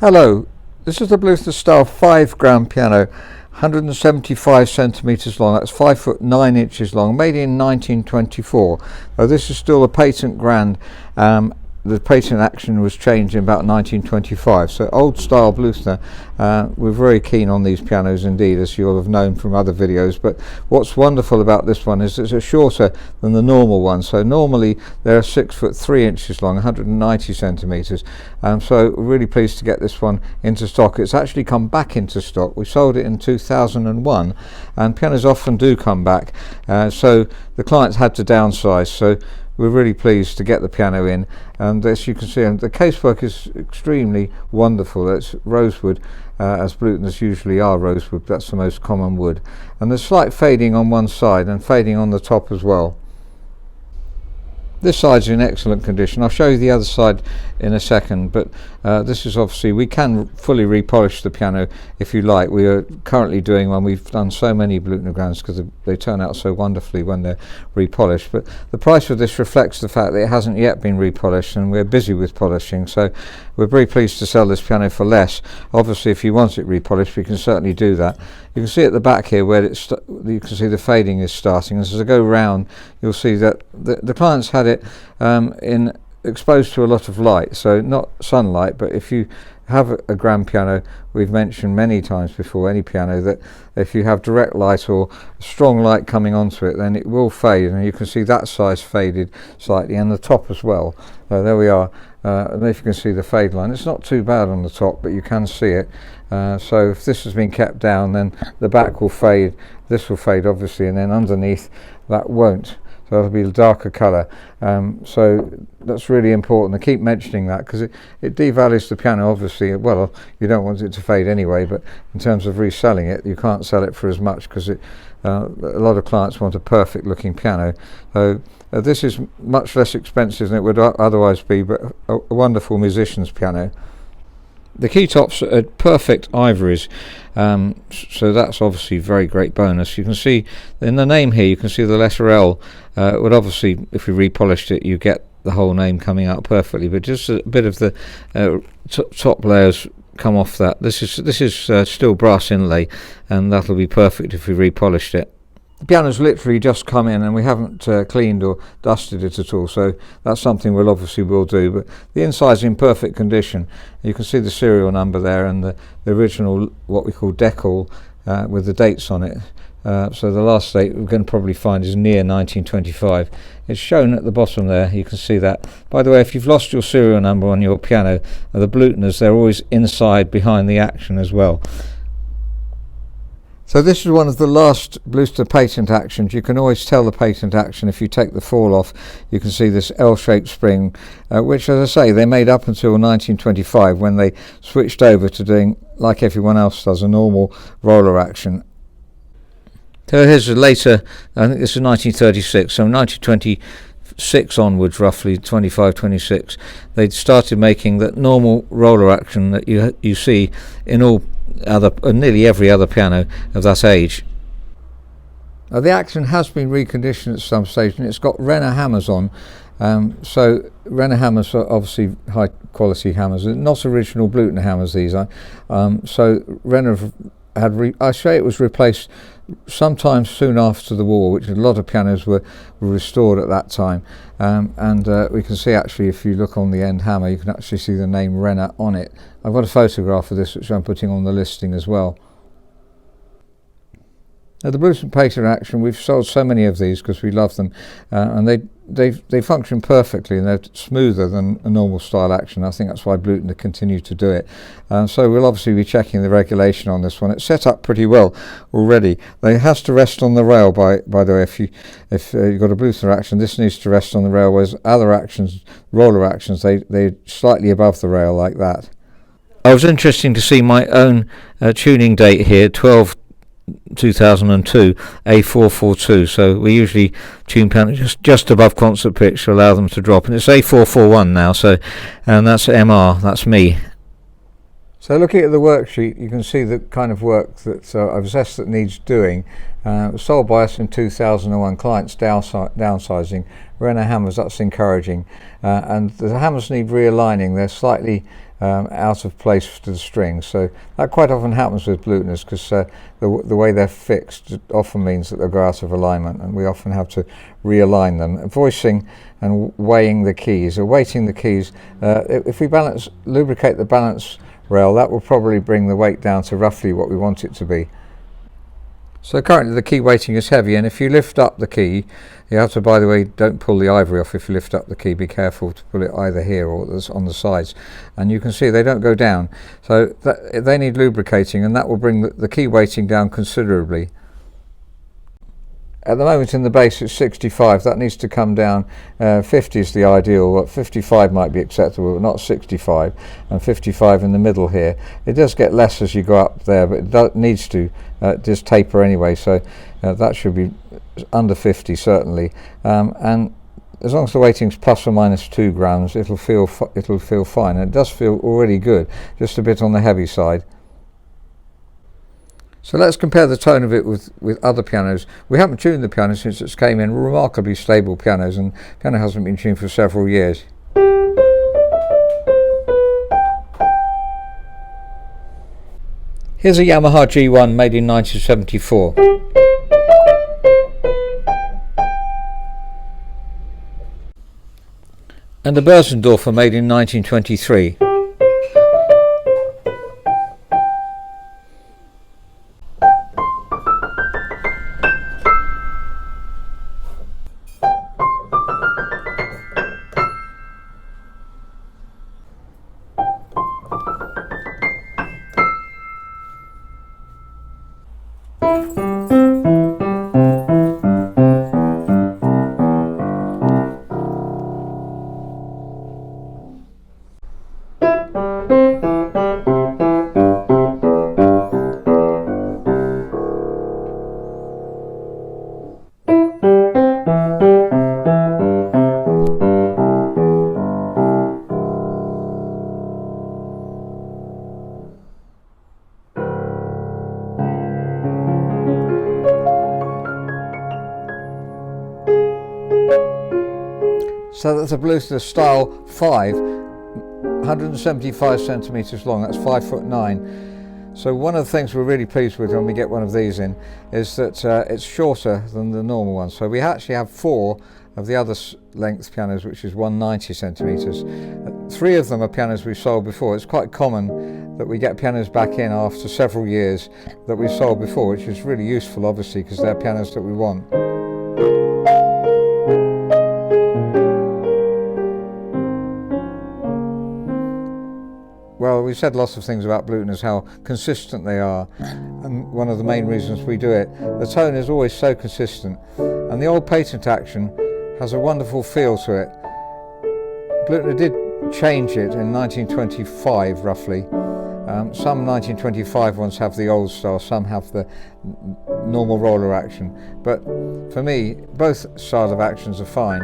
Hello, this is the Bluthner style 5 grand piano, 175 centimeters long. That's 5 foot 9 inches long, made in 1924. This is still a patent grand. The patent action was changed in about 1925. So old style Bluthner. We're very keen on these pianos indeed, as you'll have known from other videos. But what's wonderful about this one is it's shorter than the normal one. So normally they're 6 foot 3 inches long, 190 centimeters. So really pleased to get this one into stock. It's actually come back into stock. We sold it in 2001, and pianos often do come back. So the clients had to downsize. So we're really pleased to get the piano in, and as you can see, the casework is extremely wonderful. It's rosewood, as Bluthners usually are rosewood. That's the most common wood, and there's slight fading on one side and fading on the top as well. This side's in excellent condition. I'll show you the other side in a second, but this is obviously, we can fully repolish the piano if you like. We are currently doing one. We've done so many Bluthner grands because they turn out so wonderfully when they're repolished. But the price of this reflects the fact that it hasn't yet been repolished, and we're busy with polishing. So we're very pleased to sell this piano for less. Obviously, if you want it repolished, we can certainly do that. You can see at the back here where you can see the fading is starting. As I go round, you'll see that the clients had it exposed to a lot of light, so not sunlight, but if you have a grand piano, we've mentioned many times before, any piano, that if you have direct light or strong light coming onto it, then it will fade, and you can see that size faded slightly, and the top as well. There we are. And if you can see the fade line, it's not too bad on the top, but you can see it. So if this has been kept down, then the back will fade, this will fade obviously, and then underneath that won't. So it'll be a darker colour. So that's really important. I keep mentioning that because it devalues the piano, obviously. Well, you don't want it to fade anyway, but in terms of reselling it, you can't sell it for as much because a lot of clients want a perfect looking piano. So this is much less expensive than it would otherwise be, but a wonderful musician's piano. The key tops are perfect ivories, so that's obviously a very great bonus. You can see in the name here, you can see the letter L. Would obviously, if we repolished it, you get the whole name coming out perfectly, but just a bit of the top layers come off that. This is still brass inlay, and that'll be perfect if we repolished it. The piano's literally just come in, and we haven't cleaned or dusted it at all, so that's something we'll do. But the inside's in perfect condition. You can see the serial number there, and the original, what we call decal, with the dates on it. So the last date we're going to probably find is near 1925. It's shown at the bottom there, you can see that. By the way, if you've lost your serial number on your piano, the Bluthners, they're always inside behind the action as well. So this is one of the last Bluthner patent actions. You can always tell the patent action if you take the fall off. You can see this L-shaped spring, which, as I say, they made up until 1925 when they switched over to doing, like everyone else does, a normal roller action. So here's a later, I think this is 1936, so 1926 onwards, roughly 25, 26, they started making that normal roller action that you see in all nearly every other piano of that age. The action has been reconditioned at some stage, and it's got Renner hammers on. So Renner hammers are obviously high quality hammers, not original Bluthner hammers these are. So Renner had I say it was replaced sometime soon after the war, which a lot of pianos were restored at that time. And we can see, actually, if you look on the end hammer, you can actually see the name Renner on it. I've got a photograph of this which I'm putting on the listing as well. Now, the Bluthner patent action, we've sold so many of these because we love them, and they function perfectly, and they're smoother than a normal style action. I think that's why Bluthner continue to do it. So we'll obviously be checking the regulation on this one. It's set up pretty well already. It has to rest on the rail, by the way. If you've got a Bluthner action, this needs to rest on the rail, whereas other actions, roller actions, they're slightly above the rail like that. I was interesting to see my own tuning date here, 2002 A442, so we usually tune pianos just above concert pitch to allow them to drop, and it's A441 now, so, and that's MR, that's me. So looking at the worksheet, you can see the kind of work that I've assessed that needs doing. Sold by us in 2001, clients downsizing. Renault hammers, that's encouraging. And the hammers need realigning. They're slightly out of place to the strings. So that quite often happens with Bluthners, because the way they're fixed often means that they'll go out of alignment, and we often have to realign them. Voicing and weighing the keys, or weighting the keys. If we lubricate the balance rail, that will probably bring the weight down to roughly what we want it to be. So currently the key weighting is heavy, and if you lift up the key, you have to, by the way, don't pull the ivory off if you lift up the key. Be careful to pull it either here or on the sides, and you can see they don't go down. So they need lubricating, and that will bring the key weighting down considerably. At the moment in the bass it's 65, that needs to come down. 50 is the ideal, but 55 might be acceptable, but not 65, and 55 in the middle here. It does get less as you go up there, but it needs to just taper anyway, so that should be under 50 certainly. And as long as the weighting's plus or minus 2 grams, it'll feel fine, and it does feel already good, just a bit on the heavy side. So let's compare the tone of it with other pianos. We haven't tuned the piano since it came in, remarkably stable pianos, and the piano hasn't been tuned for several years. Here's a Yamaha G1 made in 1974. And a Bosendorfer made in 1923. So that's a Bluthner style 5, 175 centimetres long, that's 5'9". So one of the things we're really pleased with when we get one of these in is that it's shorter than the normal one. So we actually have 4 of the other length pianos, which is 190 centimetres. 3 of them are pianos we've sold before. It's quite common that we get pianos back in after several years that we've sold before, which is really useful obviously, because they're pianos that we want. Well, we've said lots of things about Bluthners, how consistent they are, and one of the main reasons we do it. The tone is always so consistent, and the old patent action has a wonderful feel to it. Bluthner did change it in 1925 roughly. Some 1925 ones have the old style, some have the normal roller action, but for me both styles of actions are fine.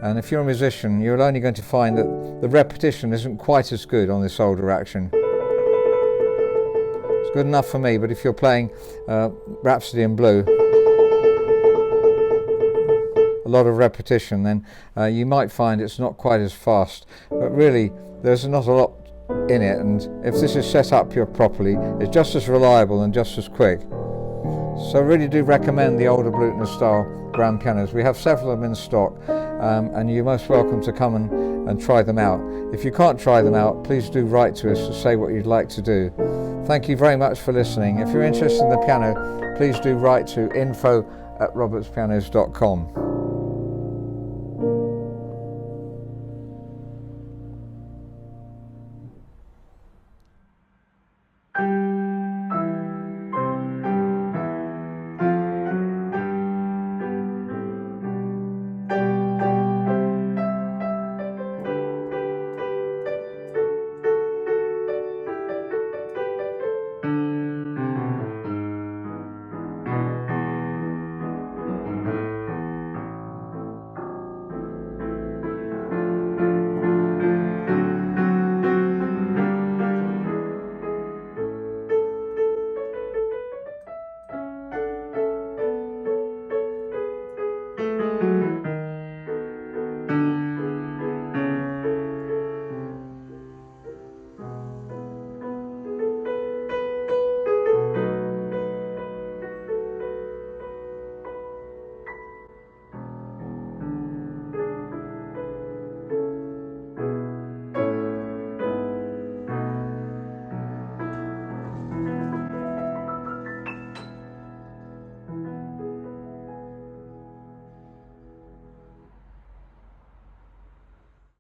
And if you're a musician, you're only going to find that the repetition isn't quite as good on this older action. It's good enough for me, but if you're playing Rhapsody in Blue, a lot of repetition, then you might find it's not quite as fast. But really, there's not a lot in it, and if this is set up properly, it's just as reliable and just as quick. So I really do recommend the older Bluthner style grand pianos. We have several of them in stock, and you're most welcome to come and try them out. If you can't try them out, please do write to us to say what you'd like to do. Thank you very much for listening. If you're interested in the piano, please do write to info@robertspianos.com.